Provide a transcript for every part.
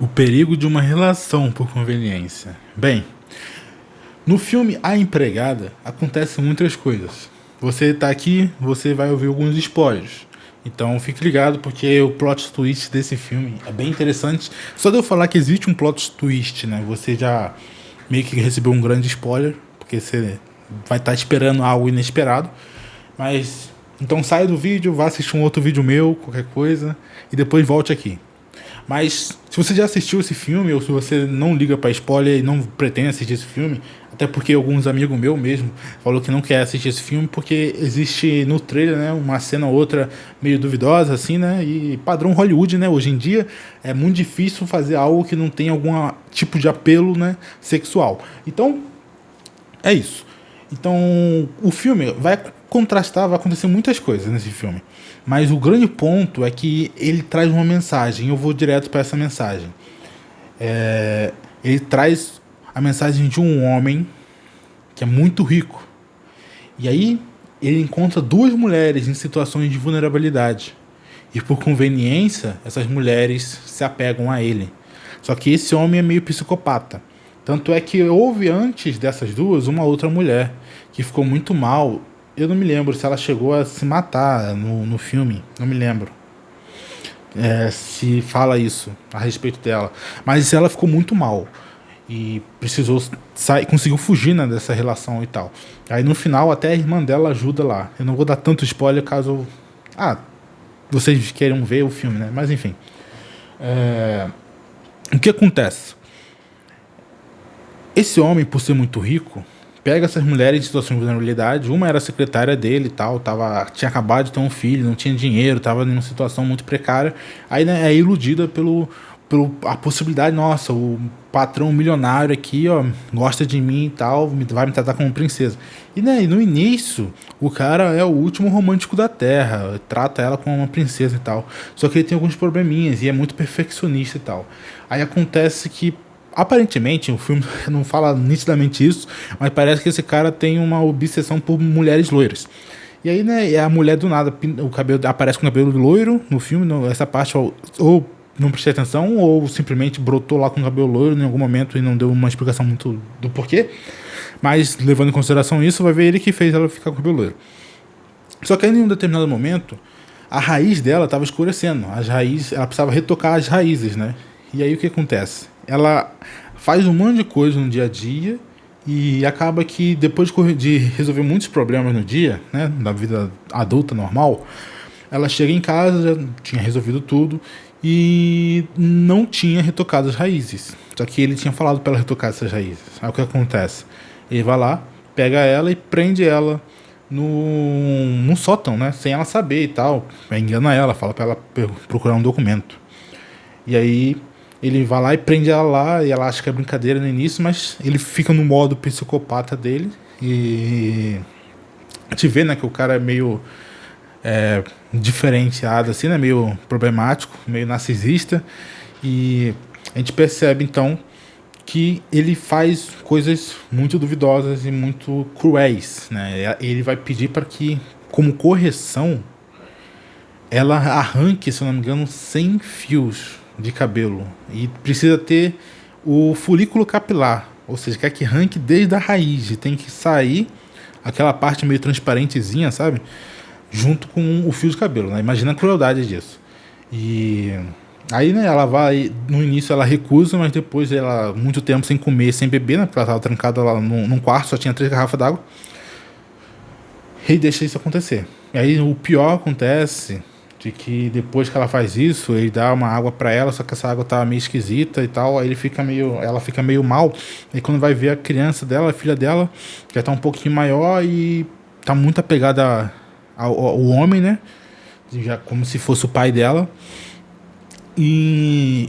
O perigo de uma relação por conveniência. Bem, no filme A Empregada acontecem muitas coisas. Você tá aqui, você vai ouvir alguns spoilers. Então fique ligado porque o plot twist desse filme é bem interessante. Só de eu falar que existe um plot twist, né? Você já meio que recebeu um grande spoiler, porque você vai estar esperando algo inesperado. Mas então saia do vídeo, vá assistir um outro vídeo meu, qualquer coisa, e depois volte aqui. Mas se você já assistiu esse filme, ou se você não liga pra spoiler e não pretende assistir esse filme, até porque alguns amigos meus mesmo falou que não quer assistir esse filme porque existe no trailer, né, uma cena ou outra meio duvidosa assim, né? E padrão Hollywood, né, hoje em dia é muito difícil fazer algo que não tem algum tipo de apelo, né, sexual. Então, é isso. Então, o filme vai contrastar, vai acontecer muitas coisas nesse filme. Mas o grande ponto é que ele traz uma mensagem. Eu vou direto para essa mensagem. Ele traz a mensagem de um homem que é muito rico. E aí ele encontra duas mulheres em situações de vulnerabilidade. E por conveniência, essas mulheres se apegam a ele. Só que esse homem é meio psicopata. Tanto é que houve antes dessas duas uma outra mulher que ficou muito mal. Eu não me lembro se ela chegou a se matar no filme. Não me lembro se fala isso a respeito dela. Mas ela ficou muito mal. E precisou sair, conseguiu fugir, né, dessa relação e tal. Aí no final até a irmã dela ajuda lá. Eu não vou dar tanto spoiler caso vocês queiram ver o filme, né? Mas enfim. O que acontece? Esse homem, por ser muito rico, pega essas mulheres em situação de vulnerabilidade. Uma era secretária dele e tal, tinha acabado de ter um filho, não tinha dinheiro, estava numa situação muito precária. Aí, né, é iludida pelo a possibilidade, nossa, o patrão milionário aqui, ó, gosta de mim e tal, vai me tratar como princesa. E, né, no início, o cara é o último romântico da Terra, trata ela como uma princesa e tal. Só que ele tem alguns probleminhas e é muito perfeccionista e tal. Aí acontece que aparentemente, o filme não fala nitidamente isso, mas parece que esse cara tem uma obsessão por mulheres loiras. E aí, né, a mulher do nada, o cabelo aparece com o cabelo loiro no filme, essa parte ou não prestei atenção, ou simplesmente brotou lá com o cabelo loiro em algum momento e não deu uma explicação muito do porquê. Mas, levando em consideração isso, vai ver ele que fez ela ficar com o cabelo loiro. Só que aí, em um determinado momento, a raiz dela estava escurecendo. Ela precisava retocar as raízes, né? E aí o que acontece? Ela faz um monte de coisa no dia a dia e acaba que depois de resolver muitos problemas no dia, né, da vida adulta normal, ela chega em casa, já tinha resolvido tudo e não tinha retocado as raízes. Só que ele tinha falado para ela retocar essas raízes. Aí o que acontece? Ele vai lá, pega ela e prende ela no sótão, né, sem ela saber e tal. Engana ela, fala para ela procurar um documento. E aí ele vai lá e prende ela lá, e ela acha que é brincadeira no início, mas ele fica no modo psicopata dele. E a gente vê, né, que o cara é meio diferenciado, assim, né, meio problemático, meio narcisista. E a gente percebe, então, que ele faz coisas muito duvidosas e muito cruéis, né? Ele vai pedir para que, como correção, ela arranque, se eu não me engano, 100 fios de cabelo e precisa ter o folículo capilar, ou seja, quer que arranque desde a raiz, e tem que sair aquela parte meio transparentezinha, sabe? Junto com o fio de cabelo, né? Imagina a crueldade disso. E aí, né, ela vai, no início ela recusa, mas depois ela, muito tempo sem comer, sem beber, né? Porque ela estava trancada lá num quarto, só tinha 3 garrafas d'água. E deixa isso acontecer. E aí o pior acontece de que depois que ela faz isso, ele dá uma água para ela, só que essa água tá meio esquisita e tal, aí ela fica meio mal, e quando vai ver a criança dela, a filha dela, já tá um pouquinho maior e tá muito apegada ao homem, né, já como se fosse o pai dela, e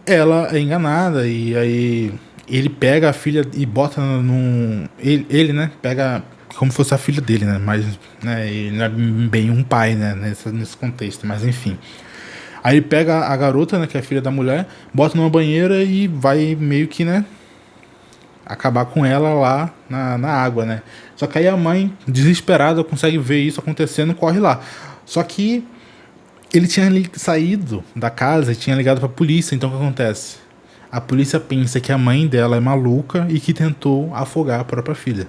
ela é enganada, e aí ele pega a filha e bota num... Ele, né, pega como se fosse a filha dele, né? Mas, né, ele não é bem um pai, né? Nesse contexto, mas enfim. Aí ele pega a garota, né, que é a filha da mulher, bota numa banheira e vai meio que, né, acabar com ela lá na água, né? Só que aí a mãe, desesperada, consegue ver isso acontecendo, corre lá. Só que Ele tinha saído da casa e tinha ligado pra polícia. Então o que acontece? A polícia pensa que a mãe dela é maluca e que tentou afogar a própria filha.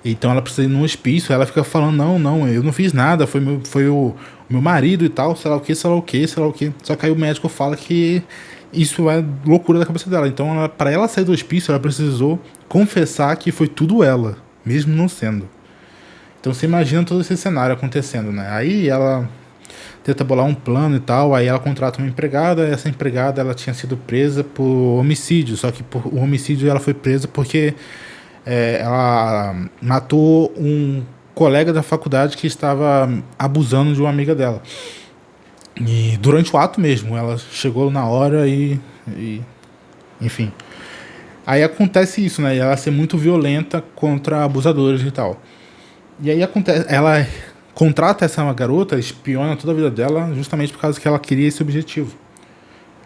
Então ela precisa ir num hospício. Ela fica falando: não, não, eu não fiz nada. Foi o meu marido e tal. Sei lá o que, sei lá o que, sei lá o que. Só que aí o médico fala que isso é loucura da cabeça dela. Então, para ela sair do hospício, ela precisou confessar que foi tudo ela, mesmo não sendo. Então você imagina todo esse cenário acontecendo, né? Aí ela tenta bolar um plano e tal, aí ela contrata uma empregada, e essa empregada ela tinha sido presa por homicídio, só que por o homicídio ela foi presa porque ela matou um colega da faculdade que estava abusando de uma amiga dela. E durante o ato mesmo, ela chegou na hora e enfim. Aí acontece isso, né? Ela ser muito violenta contra abusadores e tal. E aí acontece, ela contrata essa garota, espiona toda a vida dela, justamente por causa que ela queria esse objetivo.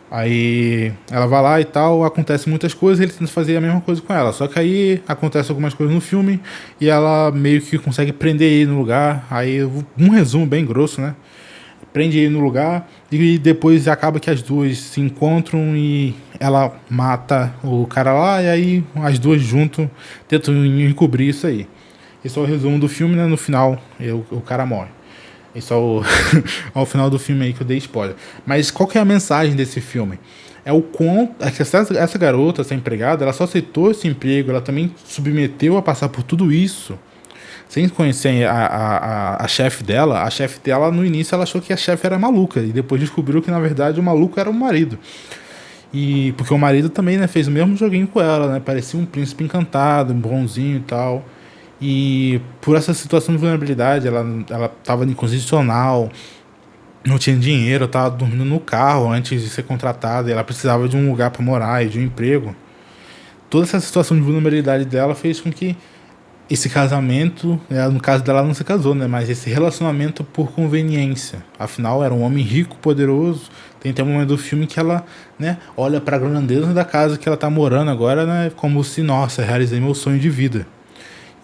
Aí ela vai lá e tal, acontece muitas coisas, ele tenta fazer a mesma coisa com ela. Só que aí acontece algumas coisas no filme e ela meio que consegue prender ele no lugar. Aí um resumo bem grosso, né? Prende ele no lugar e depois acaba que as duas se encontram e ela mata o cara lá e aí as duas juntos tentam encobrir isso aí. Esse é o resumo do filme, né? No final, o cara morre. Esse é o ao final do filme aí que eu dei spoiler. Mas qual que é a mensagem desse filme? É o quanto essa garota, essa empregada, ela só aceitou esse emprego, ela também submeteu a passar por tudo isso sem conhecer a chefe dela. A chefe dela, no início, ela achou que a chefe era maluca. E depois descobriu que, na verdade, o maluco era o marido. E porque o marido também, né, fez o mesmo joguinho com ela, né? Parecia um príncipe encantado, um bonzinho e tal. E por essa situação de vulnerabilidade, ela tava incondicional, não tinha dinheiro, tava dormindo no carro antes de ser contratada. E ela precisava de um lugar para morar e de um emprego. Toda essa situação de vulnerabilidade dela fez com que esse casamento, no caso dela não se casou, né? Mas esse relacionamento por conveniência. Afinal, era um homem rico, poderoso. Tem até um momento do filme que ela, né, olha para a grandeza da casa que ela tá morando agora, né? Como se, nossa, realizei meu sonho de vida.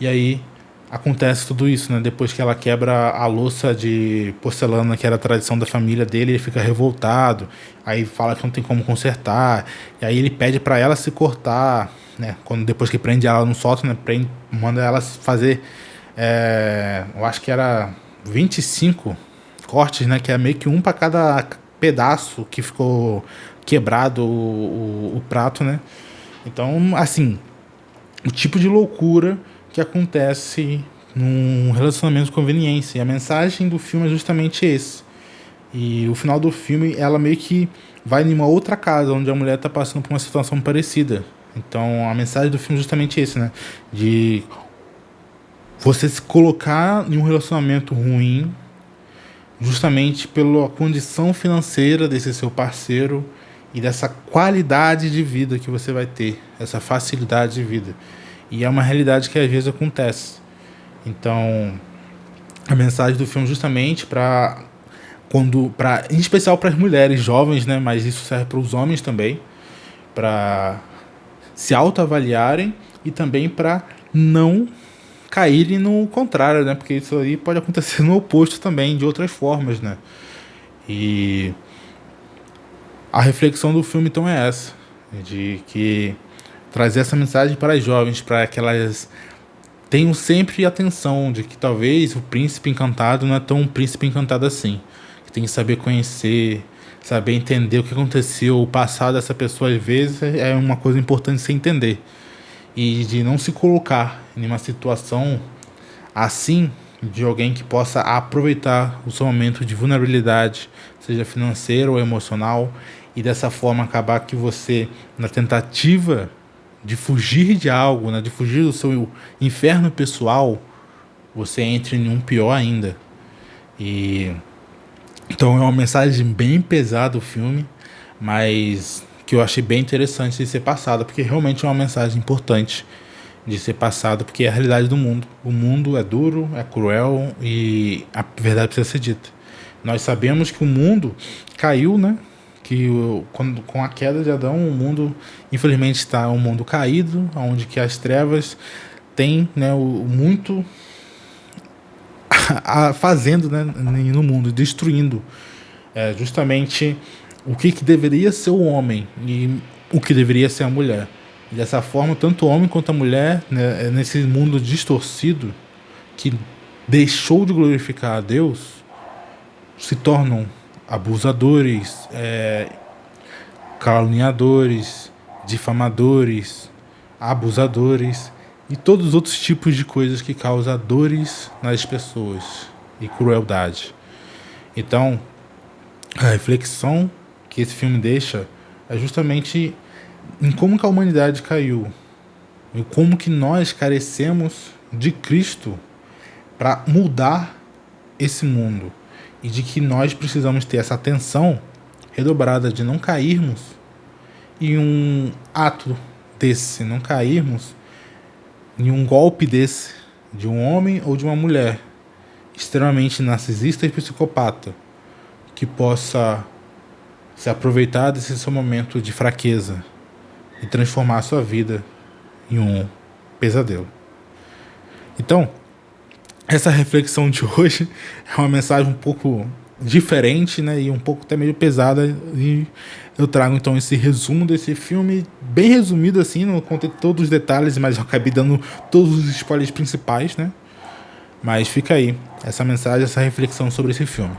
E aí acontece tudo isso, né? Depois que ela quebra a louça de porcelana que era a tradição da família dele, ele fica revoltado. Aí fala que não tem como consertar. E aí ele pede para ela se cortar, né? Depois que prende ela no sótão, né? Manda ela fazer, eu acho que era 25 cortes, né? Que é meio que um para cada pedaço que ficou quebrado o prato, né? Então, assim, o tipo de loucura que acontece num relacionamento de conveniência. E a mensagem do filme é justamente esse. E o final do filme, ela meio que vai em uma outra casa, onde a mulher está passando por uma situação parecida. Então, a mensagem do filme é justamente esse, né? De você se colocar em um relacionamento ruim, justamente pela condição financeira desse seu parceiro e dessa qualidade de vida que você vai ter, essa facilidade de vida. E é uma realidade que às vezes acontece. Então, a mensagem do filme justamente em especial para as mulheres jovens, né? Mas isso serve para os homens também, para se autoavaliarem e também para não caírem no contrário, né? Porque isso aí pode acontecer no oposto também, de outras formas, né? E a reflexão do filme então é essa, de que trazer essa mensagem para as jovens, para que elas tenham sempre atenção de que talvez o príncipe encantado não é tão um príncipe encantado assim. Que tem que saber conhecer, saber entender o que aconteceu, o passado dessa pessoa às vezes é uma coisa importante de se entender. E de não se colocar em uma situação assim, de alguém que possa aproveitar o seu momento de vulnerabilidade, seja financeiro ou emocional, e dessa forma acabar que você, na tentativa de fugir de algo, né, de fugir do seu inferno pessoal, você entre em um pior ainda. E então é uma mensagem bem pesada o filme, mas que eu achei bem interessante de ser passada, porque realmente é uma mensagem importante de ser passada, porque é a realidade do mundo. O mundo é duro, é cruel e a verdade precisa ser dita. Nós sabemos que o mundo caiu, né? Que com a queda de Adão, o mundo, infelizmente, está um mundo caído, onde que as trevas têm, né, muito fazendo, né, no mundo, destruindo justamente o que deveria ser o homem e o que deveria ser a mulher. E dessa forma, tanto o homem quanto a mulher, né, nesse mundo distorcido que deixou de glorificar a Deus, se tornam abusadores, caluniadores, difamadores, abusadores e todos os outros tipos de coisas que causam dores nas pessoas e crueldade. Então, a reflexão que esse filme deixa é justamente em como que a humanidade caiu e como que nós carecemos de Cristo para mudar esse mundo, e de que nós precisamos ter essa atenção redobrada de não cairmos em um ato desse, não cairmos em um golpe desse, de um homem ou de uma mulher extremamente narcisista e psicopata, que possa se aproveitar desse seu momento de fraqueza e transformar a sua vida em um pesadelo. Então, essa reflexão de hoje é uma mensagem um pouco diferente, né, e um pouco até meio pesada, e eu trago então esse resumo desse filme, bem resumido assim, não contei todos os detalhes, mas eu acabei dando todos os spoilers principais, né, mas fica aí essa mensagem, essa reflexão sobre esse filme.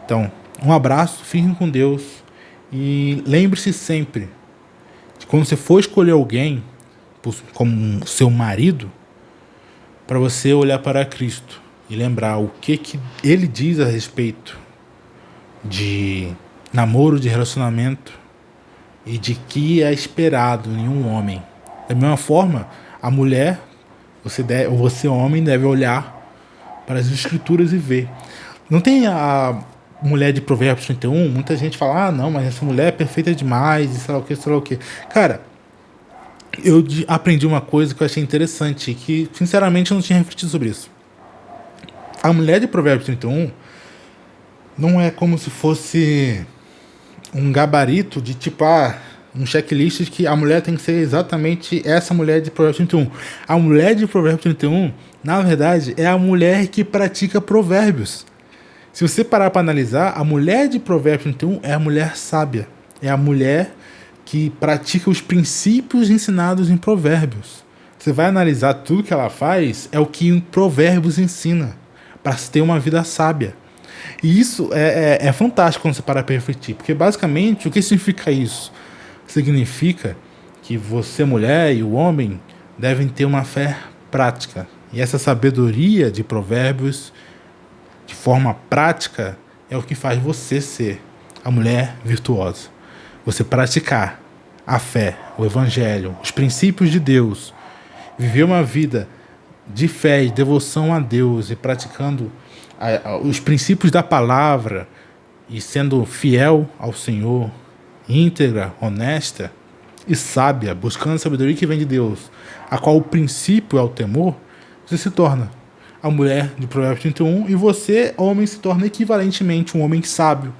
Então, um abraço, fiquem com Deus, e lembre-se sempre de quando você for escolher alguém como seu marido, para você olhar para Cristo e lembrar o que ele diz a respeito de namoro, de relacionamento e de que é esperado em um homem. Da mesma forma, a mulher, você homem, deve olhar para as Escrituras e ver. Não tem a mulher de Provérbios 31, muita gente fala, não, mas essa mulher é perfeita demais, e sei lá o que, sei lá o que. Cara, eu aprendi uma coisa que eu achei interessante, que sinceramente eu não tinha refletido sobre isso. A mulher de Provérbios 31 não é como se fosse um gabarito de tipo, um checklist de que a mulher tem que ser exatamente essa mulher de Provérbios 31. A mulher de Provérbios 31, na verdade, é a mulher que pratica provérbios. Se você parar para analisar, a mulher de Provérbios 31 é a mulher sábia. É a mulher que pratica os princípios ensinados em Provérbios. Você vai analisar tudo que ela faz, é o que em Provérbios ensina, para se ter uma vida sábia. E isso é fantástico quando você para refletir, porque basicamente o que significa isso? Significa que você, mulher, e o homem devem ter uma fé prática. E essa sabedoria de Provérbios, de forma prática, é o que faz você ser a mulher virtuosa. Você praticar a fé, o evangelho, os princípios de Deus, viver uma vida de fé e devoção a Deus e praticando os princípios da palavra e sendo fiel ao Senhor, íntegra, honesta e sábia, buscando a sabedoria que vem de Deus, a qual o princípio é o temor, você se torna a mulher de Provérbios 31 e você, homem, se torna equivalentemente um homem sábio,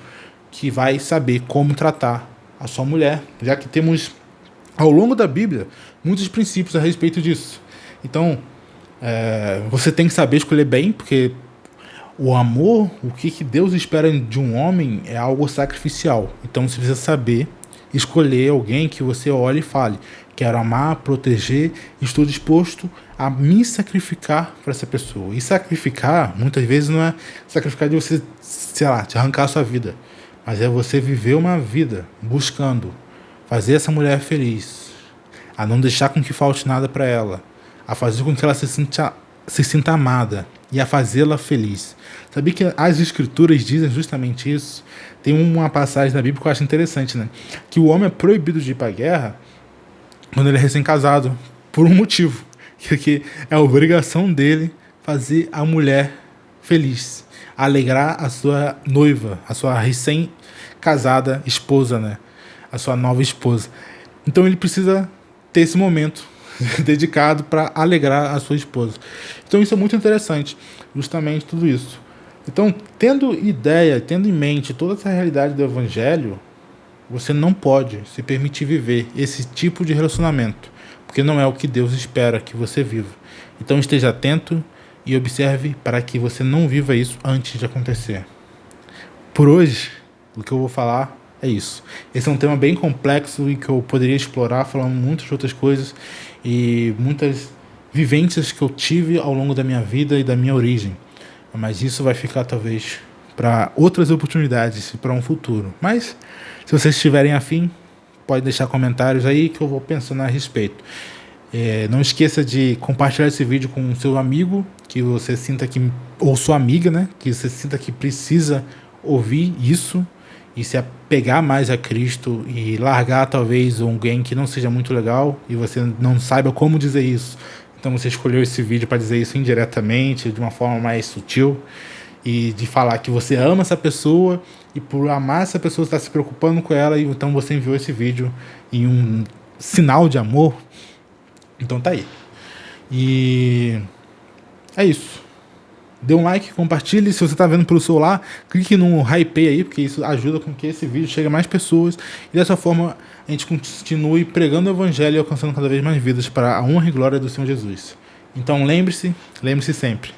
que vai saber como tratar a sua mulher, já que temos ao longo da Bíblia muitos princípios a respeito disso. Então, você tem que saber escolher bem, porque o amor, o que Deus espera de um homem é algo sacrificial. Então você precisa saber escolher alguém que você olhe e fale: quero amar, proteger, estou disposto a me sacrificar para essa pessoa. E sacrificar, muitas vezes, não é sacrificar de você, sei lá, te arrancar a sua vida, mas é você viver uma vida buscando fazer essa mulher feliz, a não deixar com que falte nada para ela, a fazer com que ela se sinta amada e a fazê-la feliz. Sabia que as Escrituras dizem justamente isso? Tem uma passagem na Bíblia que eu acho interessante, né? Que o homem é proibido de ir para a guerra quando ele é recém-casado, por um motivo, que é a obrigação dele fazer a mulher feliz, alegrar a sua noiva, a sua recém-casada esposa, né? A sua nova esposa. Então ele precisa ter esse momento dedicado para alegrar a sua esposa. Então isso é muito interessante, justamente tudo isso. Então, tendo ideia, tendo em mente toda essa realidade do Evangelho, você não pode se permitir viver esse tipo de relacionamento, porque não é o que Deus espera que você viva. Então esteja atento e observe para que você não viva isso antes de acontecer. Por hoje, O que eu vou falar é isso. Esse é um tema bem complexo e que eu poderia explorar falando muitas outras coisas e muitas vivências que eu tive ao longo da minha vida e da minha origem. Mas isso vai ficar talvez para outras oportunidades e para um futuro. Mas se vocês estiverem afim, pode deixar comentários aí que eu vou pensando a respeito. Não esqueça de compartilhar esse vídeo com o seu amigo, que você sinta que, ou sua amiga, né, que você sinta que precisa ouvir isso e se apegar mais a Cristo e largar talvez alguém que não seja muito legal e você não saiba como dizer isso. Então você escolheu esse vídeo para dizer isso indiretamente, de uma forma mais sutil, e de falar que você ama essa pessoa e por amar essa pessoa você está se preocupando com ela, e então você enviou esse vídeo em um sinal de amor. Então tá aí. E é isso. Dê um like, compartilhe. Se você está vendo pelo celular, clique no hype aí, porque isso ajuda com que esse vídeo chegue a mais pessoas. E dessa forma a gente continue pregando o evangelho e alcançando cada vez mais vidas para a honra e glória do Senhor Jesus. Então lembre-se sempre.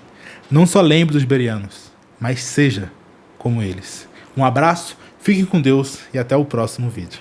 Não só lembre dos bereanos, mas seja como eles. Um abraço, fiquem com Deus e até o próximo vídeo.